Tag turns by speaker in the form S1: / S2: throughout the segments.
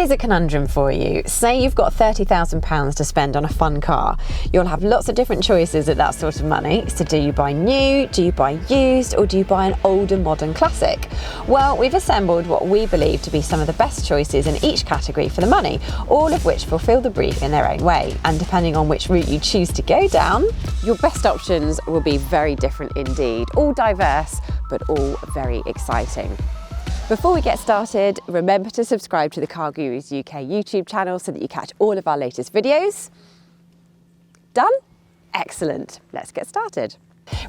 S1: Here's a conundrum for you. Say you've got £30,000 to spend on a fun car. You'll have lots of different choices at that sort of money. So do you buy new, do you buy used, or do you buy an older modern classic? Well, we've assembled what we believe to be some of the best choices in each category for the money, all of which fulfill the brief in their own way. And depending on which route you choose to go down, your best options will be very different indeed. All diverse, but all very exciting. Before we get started, remember to subscribe to the CarGurus UK YouTube channel so that you catch all of our latest videos. Done? Excellent. Let's get started.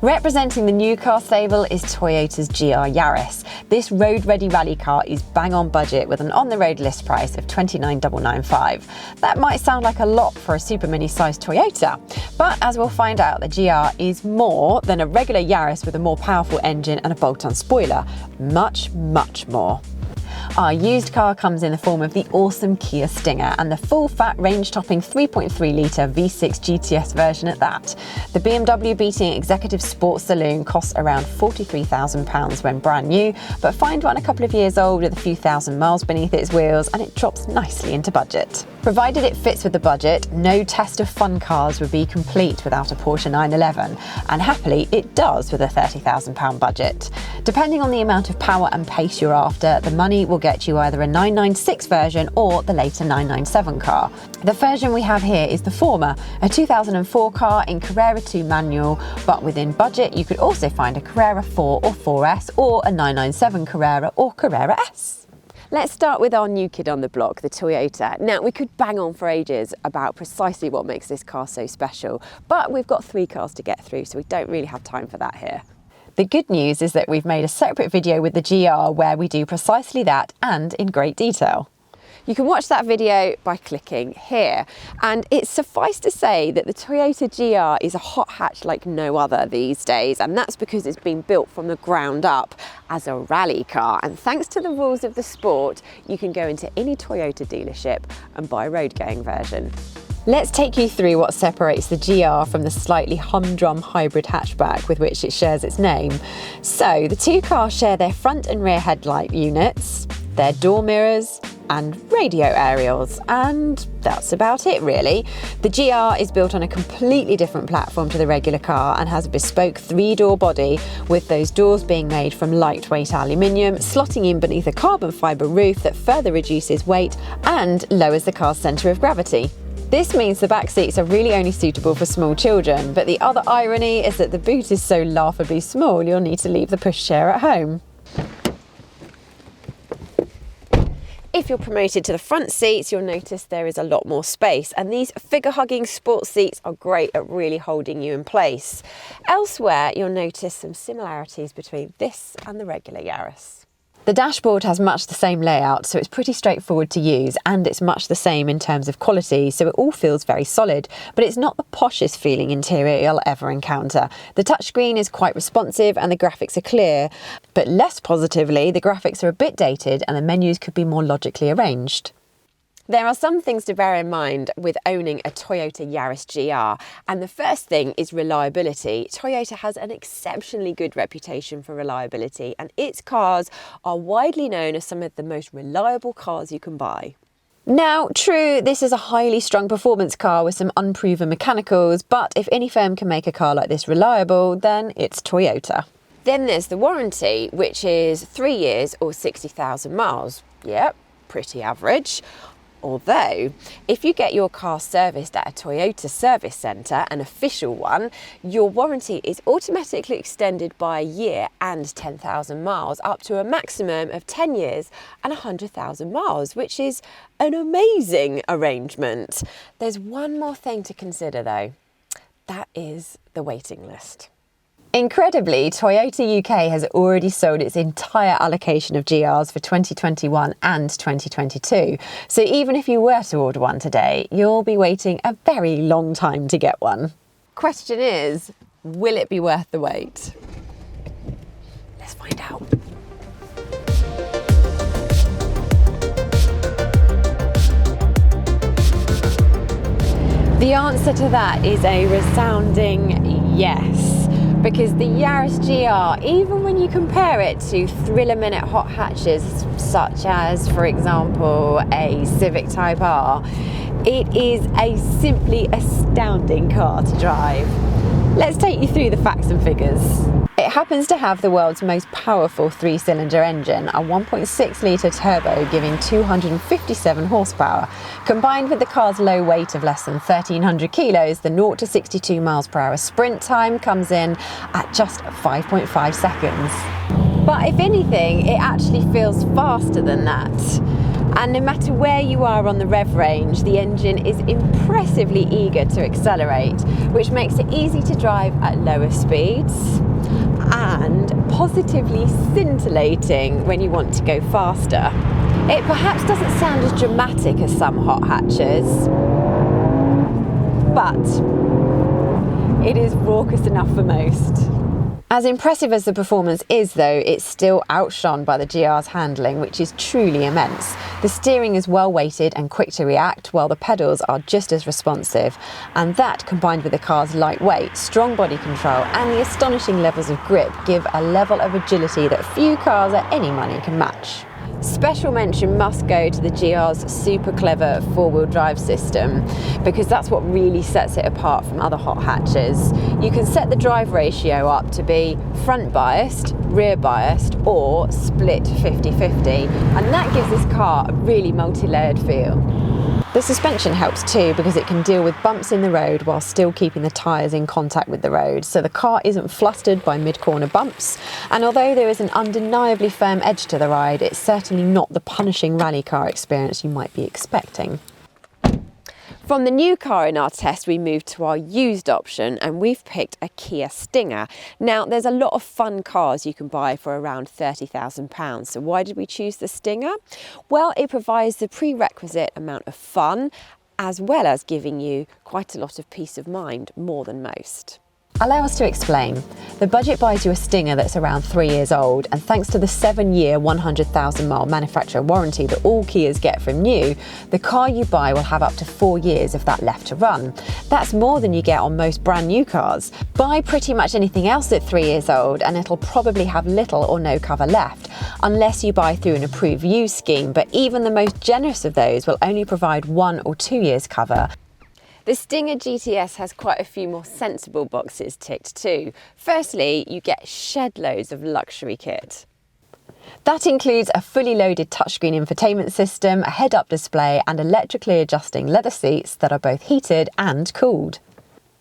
S1: Representing the new car stable is Toyota's GR Yaris. This road-ready rally car is bang on budget with an on-the-road list price of $29,995. That might sound like a lot for a super mini-sized Toyota, but as we'll find out, the GR is more than a regular Yaris with a more powerful engine and a bolt-on spoiler. Much, much more. Our used car comes in the form of the awesome Kia Stinger and the full-fat range-topping 3.3-litre V6 GTS version at that. The BMW beating Executive Sports Saloon costs around £43,000 when brand new, but find one a couple of years old with a few thousand miles beneath its wheels and it drops nicely into budget. Provided it fits with the budget, no test of fun cars would be complete without a Porsche 911, and happily it does with a £30,000 budget. Depending on the amount of power and pace you're after, the money will get you either a 996 version or the later 997 car. The version we have here is the former, a 2004 car in Carrera 2 manual, but within budget you could also find a Carrera 4 or 4S or a 997 Carrera or Carrera S. Let's start with our new kid on the block, the Toyota. Now, we could bang on for ages about precisely what makes this car so special, but we've got 3 cars to get through, so we don't really have time for that here. The good news is that we've made a separate video with the GR where we do precisely that and in great detail. You can watch that video by clicking here. And it's suffice to say that the Toyota GR is a hot hatch like no other these days, and that's because it's been built from the ground up as a rally car. And thanks to the rules of the sport, you can go into any Toyota dealership and buy a road-going version. Let's take you through what separates the GR from the slightly humdrum hybrid hatchback with which it shares its name. So the 2 cars share their front and rear headlight units, their door mirrors, and radio aerials, and that's about it really. The GR is built on a completely different platform to the regular car and has a bespoke 3-door body, with those doors being made from lightweight aluminium, slotting in beneath a carbon fibre roof that further reduces weight and lowers the car's centre of gravity. This means the back seats are really only suitable for small children, but the other irony is that the boot is so laughably small you'll need to leave the pushchair at home. If you're promoted to the front seats, you'll notice there is a lot more space, and these figure-hugging sports seats are great at really holding you in place. Elsewhere, you'll notice some similarities between this and the regular Yaris. The dashboard has much the same layout, so it's pretty straightforward to use, and it's much the same in terms of quality, so it all feels very solid, but it's not the poshest feeling interior you'll ever encounter. The touchscreen is quite responsive and the graphics are clear, but less positively, the graphics are a bit dated and the menus could be more logically arranged. There are some things to bear in mind with owning a Toyota Yaris GR, and the first thing is reliability. Toyota has an exceptionally good reputation for reliability, and its cars are widely known as some of the most reliable cars you can buy. Now, true, this is a highly strung performance car with some unproven mechanicals, but if any firm can make a car like this reliable, then it's Toyota. Then there's the warranty, which is 3 years or 60,000 miles. Yep, pretty average. Although, if you get your car serviced at a Toyota service centre, an official one, your warranty is automatically extended by a year and 10,000 miles, up to a maximum of 10 years and 100,000 miles, which is an amazing arrangement. There's one more thing to consider though. That is the waiting list. Incredibly, Toyota UK has already sold its entire allocation of GRs for 2021 and 2022. So even if you were to order one today, you'll be waiting a very long time to get one. Question is, will it be worth the wait? Let's find out. The answer to that is a resounding yes. Because the Yaris GR, even when you compare it to thriller minute hot hatches, such as, for example, a Civic Type R, it is a simply astounding car to drive. Let's take you through the facts and figures. It happens to have the world's most powerful 3-cylinder engine, a 1.6 litre turbo giving 257 horsepower. Combined with the car's low weight of less than 1,300 kilos, the 0 to 62 miles per hour sprint time comes in at just 5.5 seconds. But if anything, it actually feels faster than that. And no matter where you are on the rev range, the engine is impressively eager to accelerate, which makes it easy to drive at lower speeds and positively scintillating when you want to go faster. It perhaps doesn't sound as dramatic as some hot hatches, but it is raucous enough for most. As impressive as the performance is though, it's still outshone by the GR's handling, which is truly immense. The steering is well weighted and quick to react, while the pedals are just as responsive. And that, combined with the car's lightweight, strong body control and the astonishing levels of grip, give a level of agility that few cars at any money can match. Special mention must go to the GR's super clever four-wheel drive system, because that's what really sets it apart from other hot hatches. You can set the drive ratio up to be front biased, rear biased or split 50-50, and that gives this car a really multi-layered feel. The suspension helps too, because it can deal with bumps in the road while still keeping the tyres in contact with the road, so the car isn't flustered by mid-corner bumps. And although there is an undeniably firm edge to the ride, it's certainly not the punishing rally car experience you might be expecting. From the new car in our test, we moved to our used option, and we've picked a Kia Stinger. Now, there's a lot of fun cars you can buy for around £30,000. So why did we choose the Stinger? Well, it provides the prerequisite amount of fun, as well as giving you quite a lot of peace of mind, more than most. Allow us to explain. The budget buys you a Stinger that's around 3 years old, and thanks to the 7-year, 100,000 mile manufacturer warranty that all Kias get from new, the car you buy will have up to 4 years of that left to run. That's more than you get on most brand new cars. Buy pretty much anything else at 3 years old and it'll probably have little or no cover left, unless you buy through an approved used scheme, but even the most generous of those will only provide 1 or 2 years cover. The Stinger GTS has quite a few more sensible boxes ticked too. Firstly, you get shed loads of luxury kit. That includes a fully loaded touchscreen infotainment system, a head-up display and electrically adjusting leather seats that are both heated and cooled.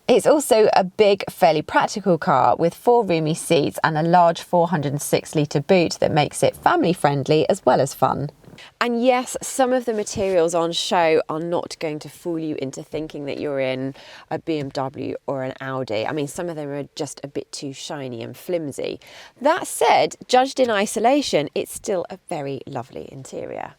S1: It's also a big, fairly practical car with 4 roomy seats and a large 406 litre boot that makes it family friendly as well as fun. And yes, some of the materials on show are not going to fool you into thinking that you're in a BMW or an Audi. I mean, some of them are just a bit too shiny and flimsy. That said, judged in isolation, it's still a very lovely interior.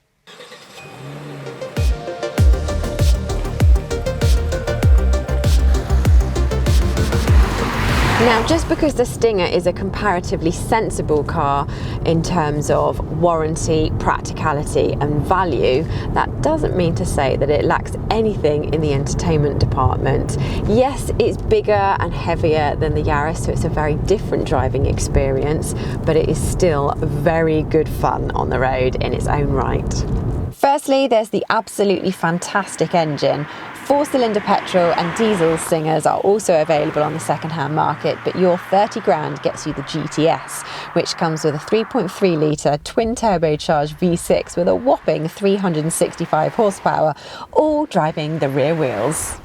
S1: Now, just because the Stinger is a comparatively sensible car in terms of warranty, practicality and value, that doesn't mean to say that it lacks anything in the entertainment department. Yes, it's bigger and heavier than the Yaris, so it's a very different driving experience, but it is still very good fun on the road in its own right. Firstly, there's the absolutely fantastic engine. 4-cylinder petrol and diesel Stingers are also available on the second-hand market, but your 30 grand gets you the GTS, which comes with a 3.3 litre twin-turbocharged V6 with a whopping 365 horsepower, all driving the rear wheels.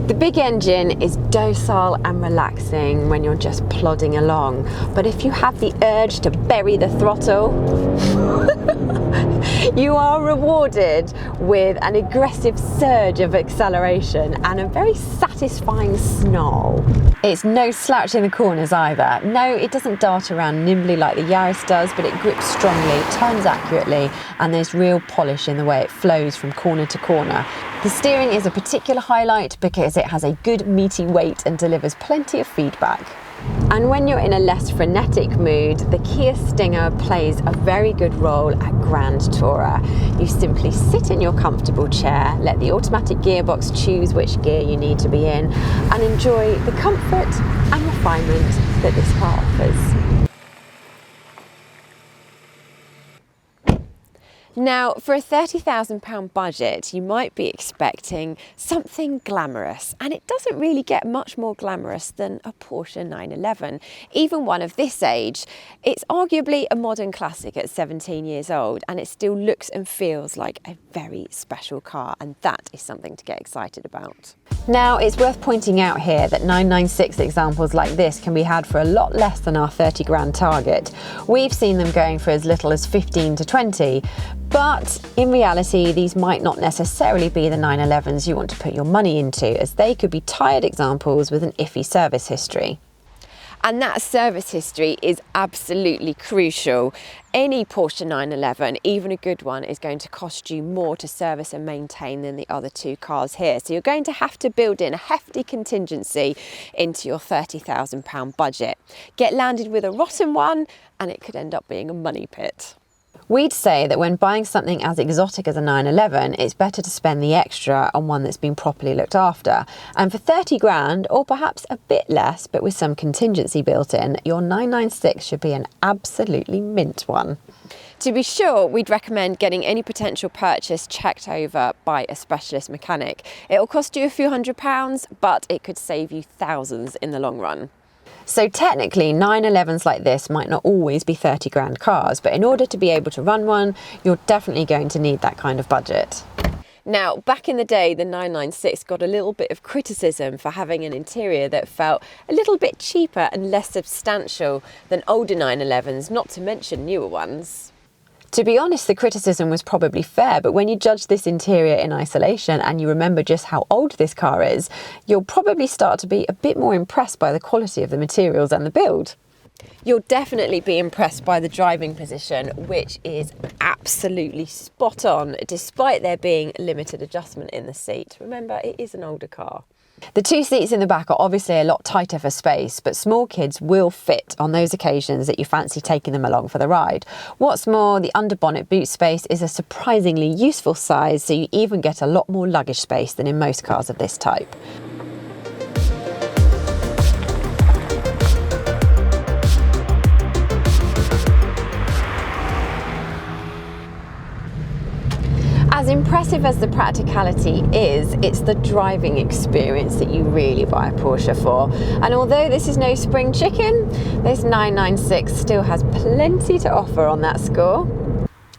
S1: The big engine is docile and relaxing when you're just plodding along, but if you have the urge to bury the throttle, you are rewarded with an aggressive surge of acceleration and a very satisfying snarl. It's no slouch in the corners either. No, it doesn't dart around nimbly like the Yaris does, but it grips strongly, turns accurately, and there's real polish in the way it flows from corner to corner. The steering is a particular highlight because it has a good meaty weight and delivers plenty of feedback. And when you're in a less frenetic mood, the Kia Stinger plays a very good role at Grand Tourer. You simply sit in your comfortable chair, let the automatic gearbox choose which gear you need to be in, and enjoy the comfort and refinement that this car offers. Now, for a £30,000 budget, you might be expecting something glamorous, and it doesn't really get much more glamorous than a Porsche 911. Even one of this age, it's arguably a modern classic at 17 years old, and it still looks and feels like a very special car, and that is something to get excited about. Now, it's worth pointing out here that 996 examples like this can be had for a lot less than our 30 grand target. We've seen them going for as little as 15 to 20, but in reality, these might not necessarily be the 911s you want to put your money into, as they could be tired examples with an iffy service history. And that service history is absolutely crucial. Any Porsche 911, even a good one, is going to cost you more to service and maintain than the other two cars here. So you're going to have to build in a hefty contingency into your £30,000 budget. Get landed with a rotten one and it could end up being a money pit. We'd say that when buying something as exotic as a 911, it's better to spend the extra on one that's been properly looked after. And for 30 grand, or perhaps a bit less, but with some contingency built in, your 996 should be an absolutely mint one. To be sure, we'd recommend getting any potential purchase checked over by a specialist mechanic. It'll cost you a few £100s, but it could save you thousands in the long run. So technically, 911s like this might not always be 30 grand cars, but in order to be able to run one, you're definitely going to need that kind of budget. Now, back in the day, the 996 got a little bit of criticism for having an interior that felt a little bit cheaper and less substantial than older 911s, not to mention newer ones. To be honest, the criticism was probably fair, but when you judge this interior in isolation and you remember just how old this car is, you'll probably start to be a bit more impressed by the quality of the materials and the build. You'll definitely be impressed by the driving position, which is absolutely spot on, despite there being limited adjustment in the seat. Remember, it is an older car. The two seats in the back are obviously a lot tighter for space, but small kids will fit on those occasions that you fancy taking them along for the ride. What's more, the underbonnet boot space is a surprisingly useful size, so you even get a lot more luggage space than in most cars of this type. As impressive as the practicality is, it's the driving experience that you really buy a Porsche for. And although this is no spring chicken, this 996 still has plenty to offer on that score.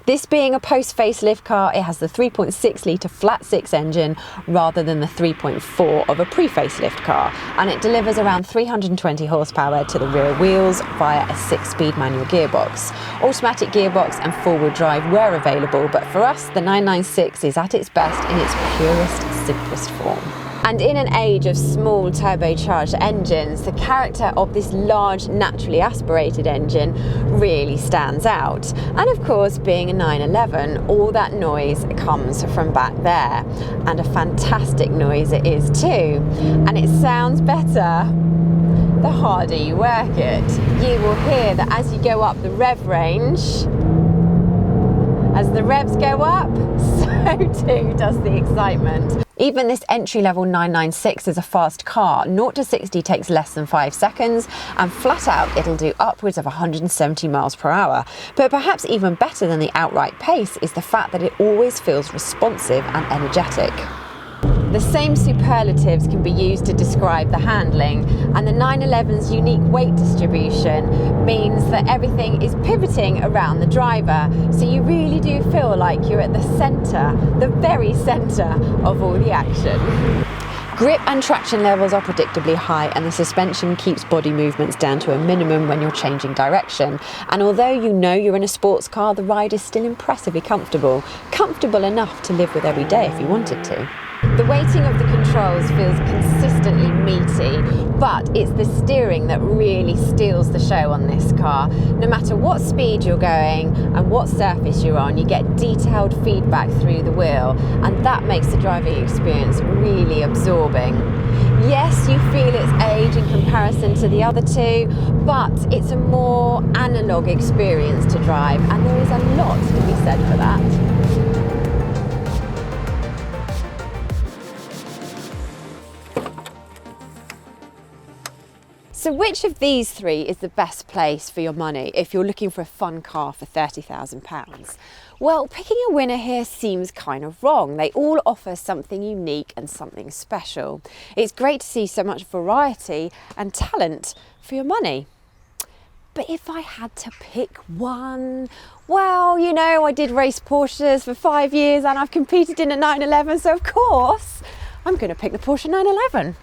S1: This being a post-facelift car, it has the 3.6 litre flat-six engine rather than the 3.4 of a pre-facelift car, and it delivers around 320 horsepower to the rear wheels via a 6-speed manual gearbox. Automatic gearbox and four-wheel drive were available, but for us, the 996 is at its best in its purest, simplest form. And in an age of small turbocharged engines, the character of this large, naturally aspirated engine really stands out. And of course, being a 911, all that noise comes from back there. And a fantastic noise it is too. And it sounds better the harder you work it. You will hear that as you go up the rev range, as the revs go up, so too does the excitement. Even this entry-level 996 is a fast car. 0 to 60 takes less than 5 seconds, and flat out it'll do upwards of 170 miles per hour. But perhaps even better than the outright pace is the fact that it always feels responsive and energetic. The same superlatives can be used to describe the handling, and the 911's unique weight distribution means that everything is pivoting around the driver, so you really do feel like you're at the centre, the very centre of all the action. Grip and traction levels are predictably high, and the suspension keeps body movements down to a minimum when you're changing direction. And although you know you're in a sports car, the ride is still impressively comfortable. Comfortable enough to live with every day if you wanted to. The weighting of the controls feels consistently meaty, but it's the steering that really steals the show on this car. No matter what speed you're going and what surface you're on, you get detailed feedback through the wheel, and that makes the driving experience really absorbing. Yes, you feel its age in comparison to the other two, but it's a more analog experience to drive, and there is a lot to be said for that. So which of these three is the best place for your money if you're looking for a fun car for £30,000? Well, picking a winner here seems kind of wrong. They all offer something unique and something special. It's great to see so much variety and talent for your money. But if I had to pick one, well, you know, I did race Porsches for 5 years and I've competed in a 911, so of course I'm going to pick the Porsche 911.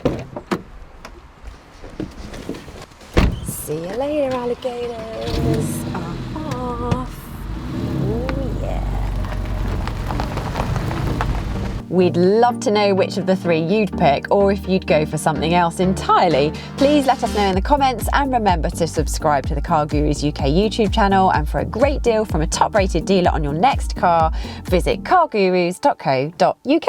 S1: See you later, alligators. I'm off. Oh yeah. We'd love to know which of the three you'd pick, or if you'd go for something else entirely. Please let us know in the comments, and remember to subscribe to the CarGurus UK YouTube channel. And for a great deal from a top-rated dealer on your next car, visit cargurus.co.uk.